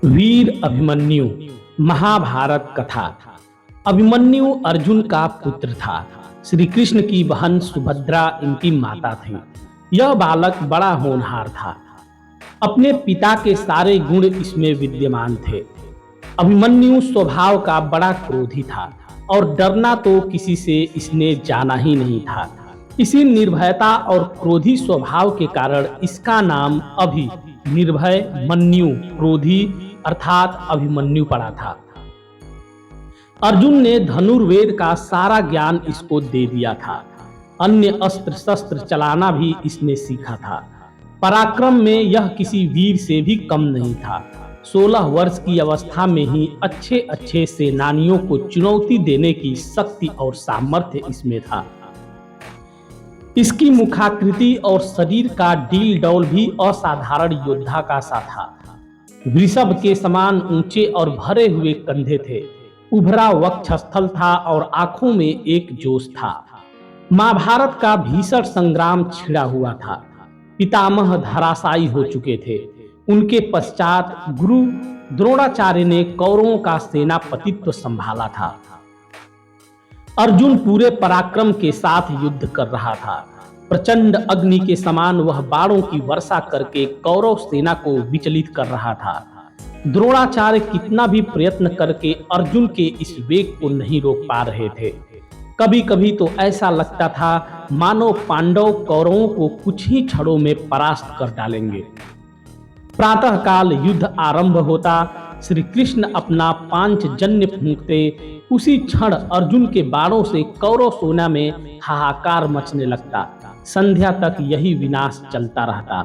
वीर अभिमन्यु। महाभारत कथा। अभिमन्यु अर्जुन का पुत्र था। श्री कृष्ण की बहन सुभद्रा इनकी माता थी। यह बालक बड़ा होनहार था। अपने पिता के सारे गुण इसमें विद्यमान थे। अभिमन्यु स्वभाव का बड़ा क्रोधी था और डरना तो किसी से इसने जाना ही नहीं था। इसी निर्भयता और क्रोधी स्वभाव के कारण इसका नाम अभि निर्भय मन्यु क्रोधी अर्थात अभिमन्यु पड़ा था। अर्जुन ने धनुर्वेद का सारा ज्ञान इसको दे दिया था। अन्य अस्त्र शस्त्र चलाना भी इसने सीखा था। पराक्रम में यह किसी वीर से भी कम नहीं था। 16 वर्ष की अवस्था में ही अच्छे अच्छे सेनानियों को चुनौती देने की शक्ति और सामर्थ्य इसमें था। इसकी मुखाकृति और शरीर का डील डौल भी असाधारण योद्धा का सा था। वृषभ के समान ऊंचे और भरे हुए कंधे थे। उभरा वक्षस्थल था और आंखों में एक जोश था। महाभारत का भीषण संग्राम छिड़ा हुआ था। पितामह धराशायी हो चुके थे। उनके पश्चात गुरु द्रोणाचार्य ने कौरवों का सेनापतित्व संभाला था। अर्जुन पूरे पराक्रम के साथ युद्ध कर रहा था। प्रचंड अग्नि के समान वह बाणों की वर्षा करके कौरव सेना को विचलित कर रहा था। द्रोणाचार्य कितना भी प्रयत्न करके अर्जुन के इस वेग को नहीं रोक पा रहे थे। कभी कभी तो ऐसा लगता था मानो पांडव कौरवों को कुछ ही क्षणों में परास्त कर डालेंगे। प्रातःकाल युद्ध आरंभ होता। श्री कृष्ण अपना पांचजन्य फूंकते उसी क्षण अर्जुन के बाणों से कौरव सेना में हाहाकार मचने लगता। संध्या तक यही विनाश चलता रहता।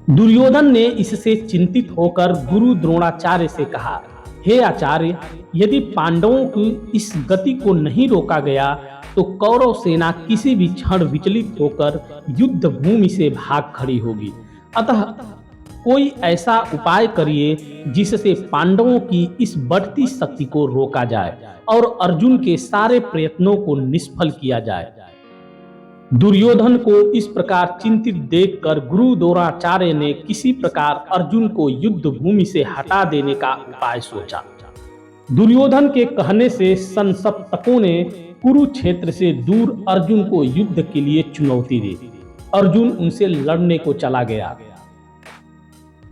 दुर्योधन ने इससे चिंतित होकर गुरु द्रोणाचार्य से कहा, हे आचार्य, यदि पांडवों की इस गति को नहीं रोका गया तो कौरव सेना किसी भी क्षण विचलित होकर युद्ध भूमि से भाग खड़ी होगी। अतः कोई ऐसा उपाय करिए जिससे पांडवों की इस बढ़ती शक्ति को रोका जाए और अर्जुन के सारे प्रयत्नों को निष्फल किया जाए। दुर्योधन को इस प्रकार चिंतित देखकर गुरु द्रोणाचार्य ने किसी प्रकार अर्जुन को युद्ध भूमि से हटा देने का उपाय सोचा। दुर्योधन के कहने से संसप्तकों ने कुरुक्षेत्र से दूर अर्जुन को युद्ध के लिए चुनौती दी। अर्जुन उनसे लड़ने को चला गया।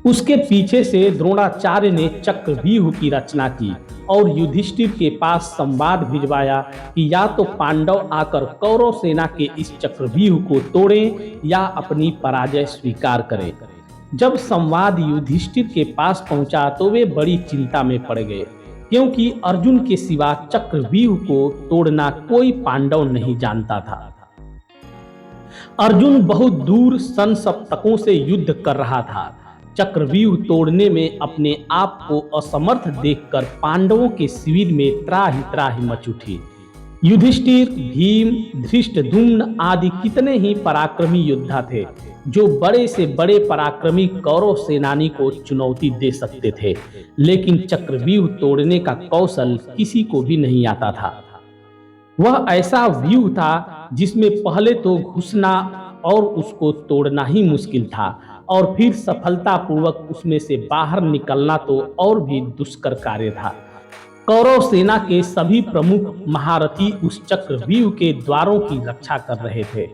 उसके पीछे से द्रोणाचार्य ने चक्रव्यूह की रचना की और युधिष्ठिर के पास संवाद भिजवाया कि या तो पांडव आकर कौरव सेना के इस चक्रव्यूह को तोड़ें या अपनी पराजय स्वीकार करें। जब संवाद युधिष्ठिर के पास पहुंचा तो वे बड़ी चिंता में पड़ गए, क्योंकि अर्जुन के सिवा चक्रव्यूह को तोड़ना कोई पांडव नहीं जानता था। अर्जुन बहुत दूर संसप्तकों से युद्ध कर रहा था। चक्रव्यूह तोड़ने में अपने आप को असमर्थ देखकर पांडवों के शिविर में त्राहि त्राहि मच उठी। युधिष्ठिर, भीम, धृष्टद्युम्न आदि कितने ही पराक्रमी योद्धा थे जो बड़े से बड़े पराक्रमी कौरव सेनानी को चुनौती दे सकते थे, लेकिन चक्रव्यूह तोड़ने का कौशल किसी को भी नहीं आता था। वह ऐसा व्यूह था जिसमें पहले तो घुसना और उसको तोड़ना ही मुश्किल था और फिर सफलतापूर्वक उसमें से बाहर निकलना तो और भी दुष्कर कार्य था। कौरव सेना के सभी प्रमुख महारथी उस चक्रव्यूह के द्वारों की रक्षा कर रहे थे।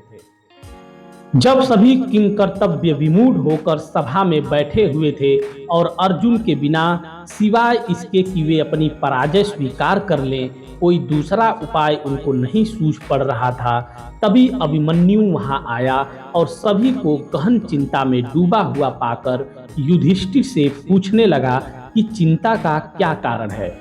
जब सभी किंकर्तव्य विमूढ़ होकर सभा में बैठे हुए थे और अर्जुन के बिना सिवाय इसके कि वे अपनी पराजय स्वीकार कर लें कोई दूसरा उपाय उनको नहीं सूझ पड़ रहा था, तभी अभिमन्यु वहां आया और सभी को गहन चिंता में डूबा हुआ पाकर युधिष्ठिर से पूछने लगा कि चिंता का क्या कारण है।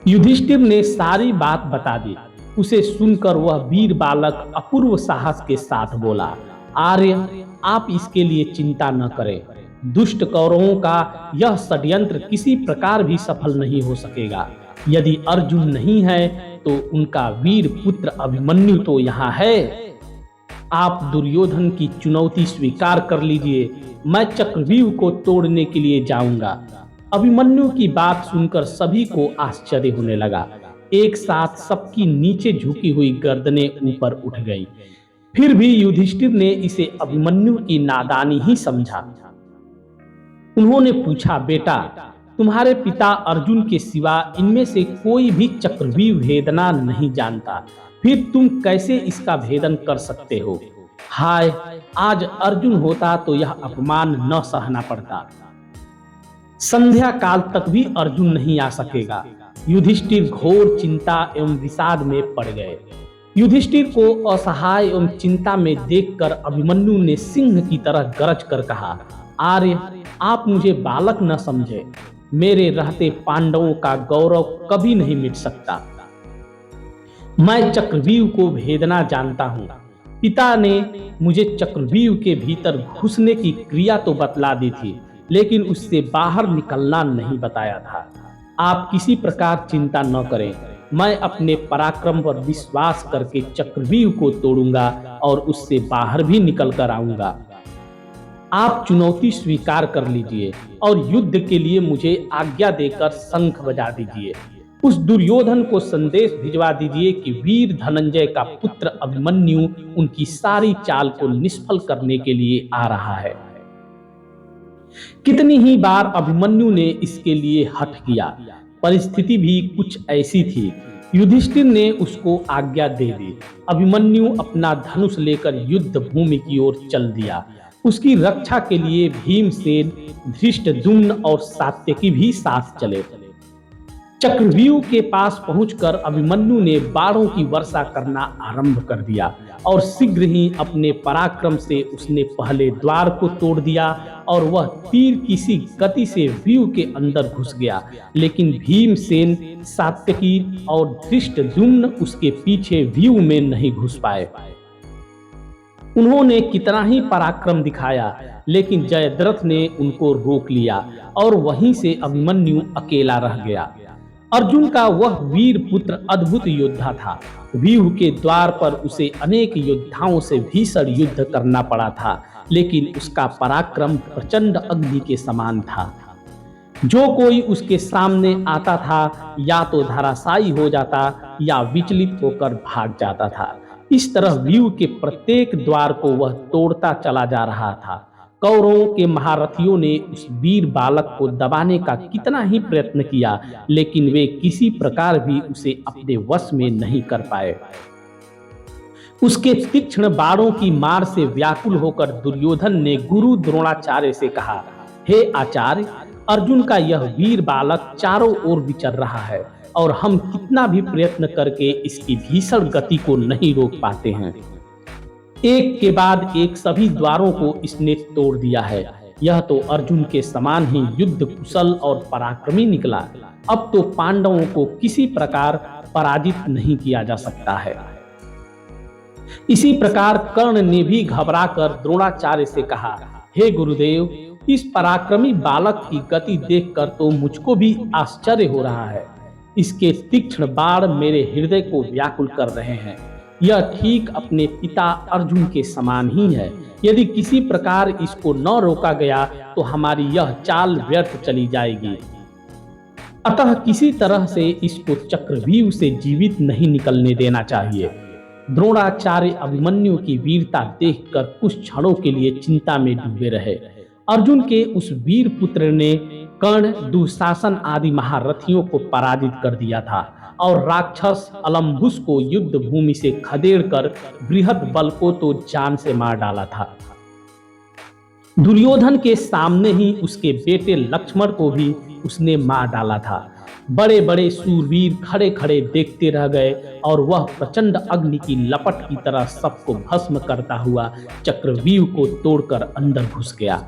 युधिष्ठिर ने सारी बात बता दी। उसे सुनकर वह वीर बालक अपूर्व साहस के साथ बोला, आर्य, आप इसके लिए चिंता न करें। दुष्ट कौरवों का यह षड्यंत्र किसी प्रकार भी सफल नहीं हो सकेगा। यदि अर्जुन नहीं है तो उनका वीर पुत्र अभिमन्यु तो यहाँ है। आप दुर्योधन की चुनौती स्वीकार कर लीजिए, मैं चक्रव्यूह को तोड़ने के लिए जाऊंगा। अभिमन्यु की बात सुनकर सभी को आश्चर्य होने लगा। एक साथ सबकी नीचे झुकी हुई गर्दनें ऊपर उठ गई। फिर भी युधिष्ठिर ने इसे अभिमन्यु की नादानी ही समझा। उन्होंने पूछा, बेटा, तुम्हारे पिता अर्जुन के सिवा इनमें से कोई भी चक्रव्यूह भेदना नहीं जानता, फिर तुम कैसे इसका भेदन कर सकते हो? हाय, आज अर्जुन होता तो यह अपमान न सहना पड़ता। संध्या काल तक भी अर्जुन नहीं आ सकेगा। युधिष्ठिर घोर चिंता एवं विषाद में पड़ गए। युधिष्ठिर को असहाय एवं चिंता में देखकर अभिमन्यु ने सिंह की तरह गरज कर कहा, आर्य, आप मुझे बालक न समझे। मेरे रहते पांडवों का गौरव कभी नहीं मिट सकता। मैं चक्रव्यूह को भेदना जानता हूँ। पिता ने मुझे चक्रव्यूह के भीतर घुसने की क्रिया तो बतला दी थी, लेकिन उससे बाहर निकलना नहीं बताया था। आप किसी प्रकार चिंता न करें, मैं अपने पराक्रम पर विश्वास करके चक्रव्यूह को तोड़ूंगा और उससे बाहर भी निकल कर आऊंगा। आप चुनौती स्वीकार कर लीजिए और युद्ध के लिए मुझे आज्ञा देकर शंख बजा दीजिए। उस दुर्योधन को संदेश भिजवा दीजिए कि वीर धनंजय का पुत्र अभिमन्यु उनकी सारी चाल को निष्फल करने के लिए आ रहा है। कितनी ही बार अभिमन्यु ने इसके लिए हठ किया। परिस्थिति भी कुछ ऐसी थी। युधिष्ठिर ने उसको आज्ञा दे दी। अभिमन्यु अपना धनुष लेकर युद्ध भूमि की ओर चल दिया। उसकी रक्षा के लिए भीमसेन, धृष्टद्युम्न और सात्यकी भी साथ चले। चक्रव्यूह के पास पहुंचकर अभिमन्यु ने बाणों की वर्षा करना आरंभ कर दिया और शीघ्र ही अपने पराक्रम से उसने पहले द्वार को तोड़ दिया और वह तीर किसी गति से व्यूह के अंदर घुस गया। लेकिन भीमसेन, सात्यकी और धृष्टद्युम्न उसके पीछे व्यूह में नहीं घुस पाए। उन्होंने कितना ही पराक्रम दिखाया, लेकिन जयद्रथ ने उनको रोक लिया और वहीं से अभिमन्यु अकेला रह गया। अर्जुन का वह वीर पुत्र अद्भुत योद्धा था। व्यूह के द्वार पर उसे अनेक योद्धाओं से भीषण युद्ध करना पड़ा था, लेकिन उसका पराक्रम प्रचंड अग्नि के समान था। जो कोई उसके सामने आता था या तो धराशायी हो जाता या विचलित होकर भाग जाता था। इस तरह व्यूह के प्रत्येक द्वार को वह तोड़ता चला जा रहा था। कौरवों के महारथियों ने उस वीर बालक को दबाने का कितना ही प्रयत्न किया, लेकिन वे किसी प्रकार भी उसे अपने वश में नहीं कर पाए। उसके तीक्ष्ण बाणों की मार से व्याकुल होकर दुर्योधन ने गुरु द्रोणाचार्य से कहा, हे आचार्य, अर्जुन का यह वीर बालक चारों ओर विचर रहा है और हम कितना भी प्रयत्न करके इसकी भीषण गति को नहीं रोक पाते हैं। एक के बाद एक सभी द्वारों को इसने तोड़ दिया है। यह तो अर्जुन के समान ही युद्ध कुशल और पराक्रमी निकला। अब तो पांडवों को किसी प्रकार पराजित नहीं किया जा सकता है। इसी प्रकार कर्ण ने भी घबराकर द्रोणाचार्य से कहा, हे गुरुदेव, इस पराक्रमी बालक की गति देखकर तो मुझको भी आश्चर्य हो रहा है। इसके तीक्ष्ण बाण मेरे हृदय को व्याकुल कर रहे हैं। यह ठीक अपने पिता अर्जुन के समान ही है। यदि किसी प्रकार इसको न रोका गया तो हमारी यह चाल व्यर्थ चली जाएगी। अतः किसी तरह से इसको चक्रव्यूह से जीवित नहीं निकलने देना चाहिए। द्रोणाचार्य अभिमन्यु की वीरता देखकर कुछ क्षणों के लिए चिंता में डूबे रहे। अर्जुन के उस वीर पुत्र ने कर्ण, दुशासन आदि महारथियों को पराजित कर दिया था और राक्षस अलम्बुस को युद्ध भूमि से खदेड़कर बृहद बल को तो जान से मार डाला था। दुर्योधन के सामने ही उसके बेटे लक्ष्मण को भी उसने मार डाला था। बड़े बड़े सूरवीर खड़े खड़े देखते रह गए और वह प्रचंड अग्नि की लपट की तरह सबको भस्म करता हुआ चक्रव्यूह को तोड़कर अंदर घुस गया।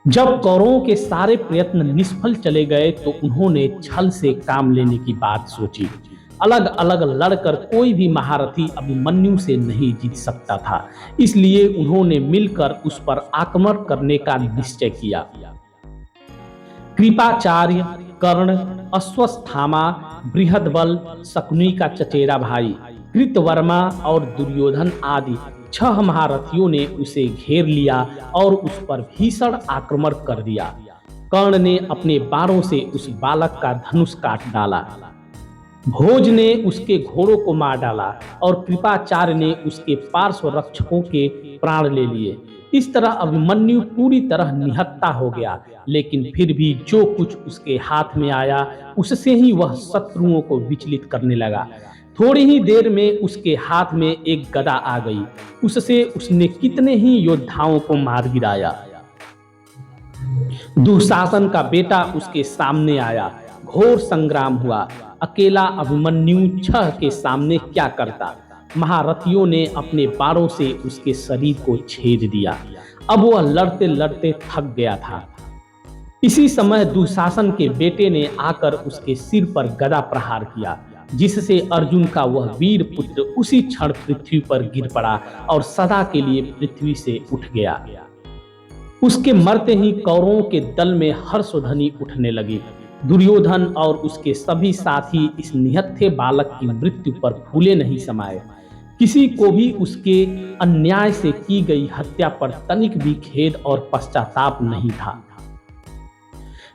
जब कौरवों के सारे प्रयत्न निष्फल चले गए तो उन्होंने छल से काम लेने की बात सोची। अलग अलग लड़कर कोई भी महारथी अभिमन्यु से नहीं जीत सकता था, इसलिए उन्होंने मिलकर उस पर आक्रमण करने का निश्चय किया। कृपाचार्य, कर्ण, अश्वत्थामा, बृहदबल, शकुनी का चचेरा भाई, कृतवर्मा और दुर्योधन आदि 6 महारथियों ने उसे घेर लिया और उस पर भीषण आक्रमण कर दिया। कर्ण ने अपने बाणों से उस बालक का धनुष काट डाला। भोज ने उसके घोड़ों को मार डाला और कृपाचार्य ने उसके पार्श्व रक्षकों के प्राण ले लिए। इस तरह अभिमन्यु पूरी तरह निहत्था हो गया, लेकिन फिर भी जो कुछ उसके हाथ में आया उससे ही वह शत्रुओं को विचलित करने लगा। थोड़ी ही देर में उसके हाथ में एक गदा आ गई। उससे उसने कितने ही योद्धाओं को मार गिराया। दुशासन का बेटा उसके सामने आया। घोर संग्राम हुआ। अकेला अभिमन्यु छह के सामने क्या करता। महारथियों ने अपने बाणों से उसके शरीर को छेद दिया। अब वह लड़ते लड़ते थक गया था। इसी समय दुशासन के बेटे ने आकर उसके सिर पर गदा प्रहार किया, जिससे अर्जुन का वह वीर पुत्र उसी क्षण पृथ्वी पर गिर पड़ा और सदा के लिए पृथ्वी से उठ गया। उसके मरते ही कौरवों के दल में हर्षध्वनि उठने लगी। दुर्योधन और उसके सभी साथी इस निहत्थे बालक की मृत्यु पर फूले नहीं समाये। किसी को भी उसके अन्याय से की गई हत्या पर तनिक भी खेद और पश्चाताप नहीं था।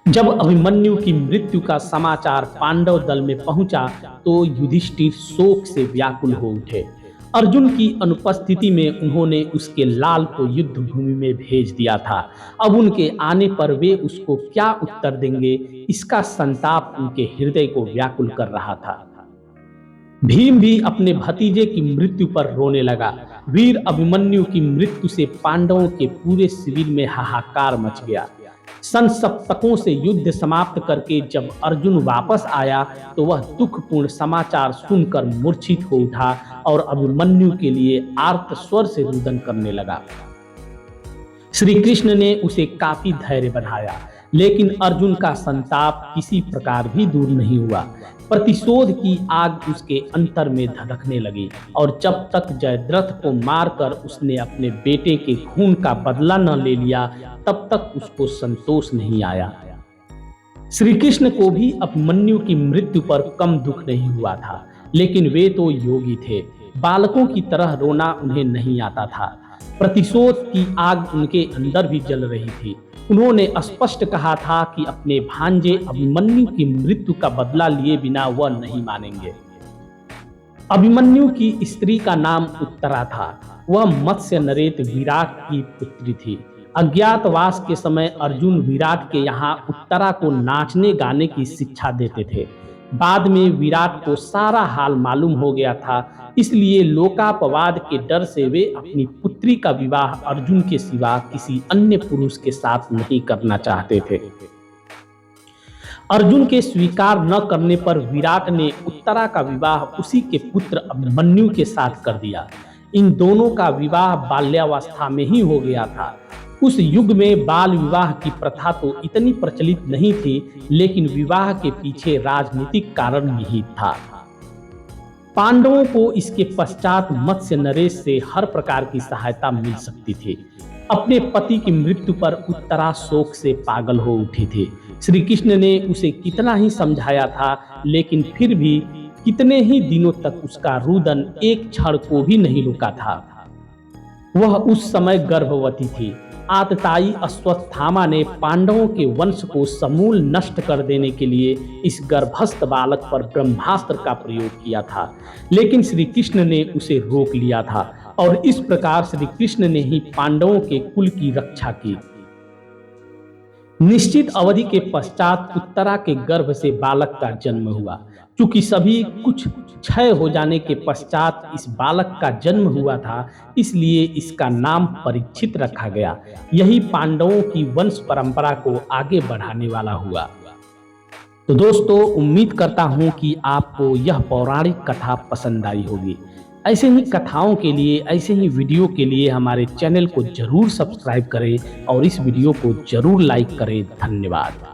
जब अभिमन्यु की मृत्यु का समाचार पांडव दल में पहुंचा तो युधिष्ठिर शोक से व्याकुल हो उठे। अर्जुन की अनुपस्थिति में उन्होंने उसके लाल को युद्ध भूमि में भेज दिया था। अब उनके आने पर वे उसको क्या उत्तर देंगे, इसका संताप उनके हृदय को व्याकुल कर रहा था। भीम भी अपने भतीजे की मृत्यु पर रोने लगा। वीर अभिमन्यु की मृत्यु से पांडवों के पूरे शिविर में हाहाकार मच गया। संसप्तकों से युद्ध समाप्त करके जब अर्जुन वापस आया तो वह दुखपूर्ण समाचार सुनकर मूर्छित हो उठा और अभिमन्यु के लिए आर्त स्वर से रुदन करने लगा। श्री कृष्ण ने उसे काफी धैर्य बढ़ाया, लेकिन अर्जुन का संताप किसी प्रकार भी दूर नहीं हुआ। प्रतिशोध की आग उसके अंतर में धधकने लगी और जब तक जयद्रथ को मारकर उसने अपने बेटे के खून का बदला न ले लिया तब तक उसको संतोष नहीं आया। श्री कृष्ण को भी अभिमन्यु की मृत्यु पर कम दुख नहीं हुआ था, लेकिन वे तो योगी थे। बालकों की तरह रोना उन्हें नहीं आता था। प्रतिशोध की आग उनके अंदर भी जल रही थी। उन्होंने स्पष्ट कहा था कि अपने भांजे अभिमन्यु की मृत्यु का बदला लिए बिना वह नहीं मानेंगे। अभिमन्यु की स्त्री का नाम उत्तरा था। वह मत्स्य नरेत विराट की पुत्री थी। अज्ञातवास के समय अर्जुन विराट के यहाँ उत्तरा को नाचने गाने की शिक्षा देते थे। बाद में विराट को सारा हाल मालूम हो गया था, इसलिए लोकापवाद के डर से वे अपनी पुत्री का विवाह अर्जुन के सिवा किसी अन्य पुरुष के साथ नहीं करना चाहते थे। अर्जुन के स्वीकार न करने पर विराट ने उत्तरा का विवाह उसी के पुत्र अभिमन्यु के साथ कर दिया। इन दोनों का विवाह बाल्यावस्था में ही हो गया था। उस युग में बाल विवाह की प्रथा तो इतनी प्रचलित नहीं थी, लेकिन विवाह के पीछे राजनीतिक कारण निहित था। पांडवों को इसके पश्चात मत्स्य नरेश से हर प्रकार की सहायता मिल सकती थी। अपने पति की मृत्यु पर उत्तरा शोक से पागल हो उठी थी। श्री कृष्ण ने उसे कितना ही समझाया था, लेकिन फिर भी कितने ही दिनों तक उसका रुदन एक क्षण को भी नहीं रुका था। वह उस समय गर्भवती थी। आतताई अश्वत्थामा ने पांडवों के वंश को समूल नष्ट कर देने के लिए इस गर्भस्थ बालक पर ब्रह्मास्त्र का प्रयोग किया था, लेकिन श्री कृष्ण ने उसे रोक लिया था और इस प्रकार श्री कृष्ण ने ही पांडवों के कुल की रक्षा की। निश्चित अवधि के पश्चात उत्तरा के गर्भ से बालक का जन्म हुआ। चूंकि सभी कुछ क्षय हो जाने के पश्चात इस बालक का जन्म हुआ था, इसलिए इसका नाम परीक्षित रखा गया। यही पांडवों की वंश परंपरा को आगे बढ़ाने वाला हुआ। तो दोस्तों, उम्मीद करता हूं कि आपको यह पौराणिक कथा पसंद आई होगी। ऐसे ही कथाओं के लिए, ऐसे ही वीडियो के लिए हमारे चैनल को जरूर सब्सक्राइब करें और इस वीडियो को जरूर लाइक करें। धन्यवाद।